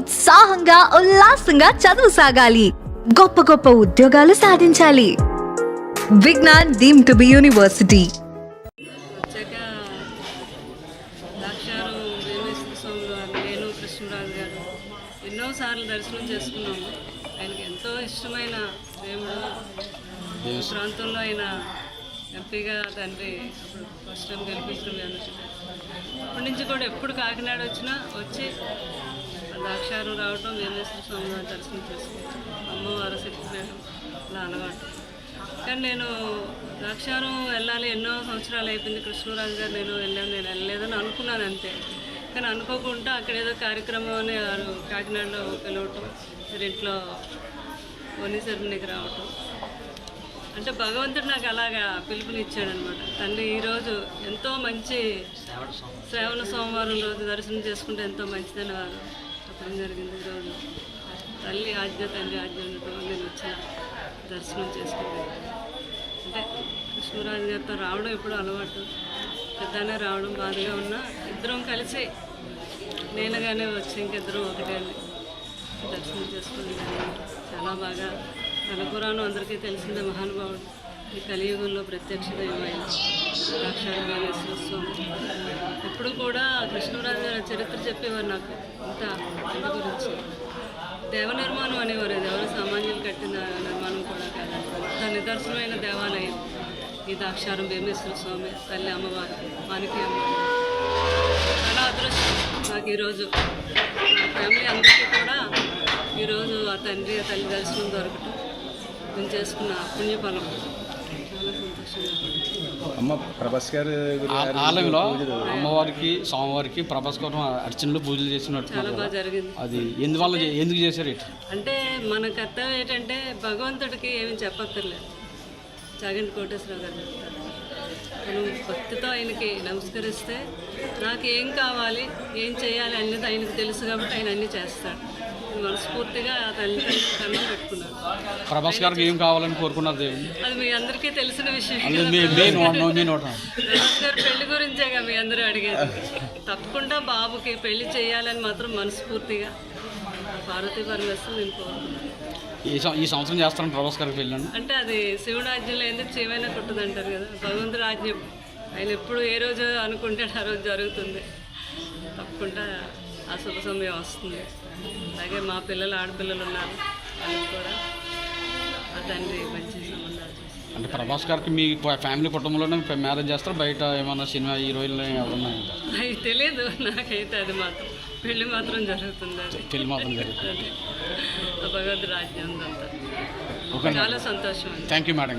ఉత్సాహంగా ఉల్లాసంగా చదువు సాగాలి, గొప్ప గొప్ప ఉద్యోగాలు సాధించాలి. Vignan deemed to be university. వచ్చాక ద్రాక్షారం వేమేశ్వర స్వామి వారు, నేను కృష్ణరాజు గారు ఎన్నోసార్లు దర్శనం చేసుకున్నాము. ఆయనకి ఎంతో ఇష్టమైన దేవుడు. ఈ ప్రాంతంలో ఆయన ఎంపీగా తండ్రి అప్పుడు ఫస్ట్ టైం గెలిపించడం అప్పటి నుంచి కూడా ఎప్పుడు కాకినాడ వచ్చినా వచ్చి ద్రాక్షారం రావటం, వేమేశ్వర స్వామి వారి దర్శనం చేసుకోవచ్చు, అమ్మవారు శక్తిపీఠం అలా అలవాటు. కానీ నేను ద్రాక్షారం వెళ్ళాలి, ఎన్నో సంవత్సరాలు అయిపోయింది. కృష్ణరాజు గారు నేను వెళ్ళలేదని అనుకున్నాను అంతే. కానీ అనుకోకుండా అక్కడ ఏదో కార్యక్రమం అని కాకినాడలో పిలవటం, ఇంట్లో వని సెరమనీకి రావటం, అంటే భగవంతుడు నాకు అలాగా పిలుపునిచ్చాడనమాట. తండ్రి ఈరోజు ఎంతో మంచి శ్రావణ సోమవారం రోజు దర్శనం చేసుకుంటే ఎంతో మంచిదని వారు చెప్పడం జరిగింది. ఈరోజు తల్లి ఆజ్ఞ, తండ్రి ఆజ్ఞ ఉండటం నేను వచ్చిన దర్శనం చేసుకుంటాను. అంటే కృష్ణరాజు గారితో రావడం ఎప్పుడు అలవాటు, పెద్దనే రావడం బాధగా ఉన్నా ఇద్దరం కలిసి నేనుగానే వచ్చి ఇంకిద్దరం ఒకటే దర్శనం చేసుకుని చాలా బాగా. తలపురాణం అందరికీ తెలిసిందే, మహానుభావుడు, ఈ కలియుగంలో ప్రత్యక్ష దైవమైన ద్రాక్షారం వేమేశ్వర స్వామి. ఎప్పుడు కూడా కృష్ణరాజు గారి చరిత్ర చెప్పేవారు నాకు. ఇంత ఇంటి గురించి దేవ నిర్మాణం అనేవారు. ఎవరు సామాన్యులు కట్టిన నిర్మాణం కూడా కాదు, అంత నిదర్శనమైన దేవాలయం ఈ ద్రాక్షారం వేమేశ్వర స్వామి, తల్లి అమ్మవారు, మానికి అమ్మవారు. చాలా అదృష్టం నాకు ఈరోజు. మా ఫ్యామిలీ అందరికీ కూడా ఈరోజు ఆ తండ్రి ఆ తల్లి దర్శనం దొరకటం, నేను చేసుకున్న పుణ్యఫలం. చాలా సంతోషంగా. అమ్మ ప్రభాస్ గారు ఆలయంలో అమ్మవారికి స్వామివారికి ప్రభాస్ గారు అర్చనలు పూజలు చేసినట్టు చాలా బాగా జరిగింది. అది ఎందుకు చేశారు? అంటే మన కర్తవ్యం ఏంటంటే భగవంతుడికి ఏమి చెప్పక్కర్లేదు. చాగంటి కోటేశ్వరరావు గారు చెప్తారు, మనం భక్తితో ఆయనకి నమస్కరిస్తే నాకు ఏం కావాలి, ఏం చేయాలి అనేది ఆయనకు తెలుసు కాబట్టి ఆయన అన్నీ చేస్తాడు. మనస్ఫూర్తిగా తల్లి కన్నం పెట్టుకున్నాను. ప్రభాస్ గారికి ఏం కావాలని కోరుకున్నారు దేవుని? అది మీ అందరికీ తెలిసిన విషయం. ప్రభాస్ గారు పెళ్లి గురించేగా మీ అందరూ అడిగారు. తప్పకుండా బాబుకి పెళ్లి చేయాలని మాత్రం మనస్ఫూర్తిగా పార్వతీ పరమేశ్వరం నేను కోరుకున్నాను. ఈ సంవత్సరం చేస్తాను ప్రభాస్ గారికి పెళ్ళండి. అంటే అది శివుడు ఆజ్ఞలో ఎందుకు చేయమైనా కుట్టదంటారు కదా, భగవంతుడు ఆజ్ఞ. ఆయన ఎప్పుడు ఏ రోజు అనుకుంటే ఆ రోజు జరుగుతుంది. తప్పకుండా ఆ శుభ సమయం వస్తుంది. అలాగే మా పిల్లలు, ఆడపిల్లలు ఉన్నారు, వాళ్ళకి కూడా ఆ తండ్రి మంచి సంబంధాలు చేస్తారు. అంటే ప్రభాస్ గారికి మీ ఫ్యామిలీ కుటుంబంలోనే మ్యారేజ్ చేస్తారు, బయట ఏమన్నా సినిమా హీరోయిన్లు ఎవరన్నా? అది తెలియదు నాకైతే. అది మాత్రం పెళ్లి మాత్రం జరుగుతుంది. అది పెళ్లి మాత్రం జరుగుతుంది. భగవంతుడు ఆజ్ఞ ఉందంతా. చాలా సంతోషం. Thank you madam.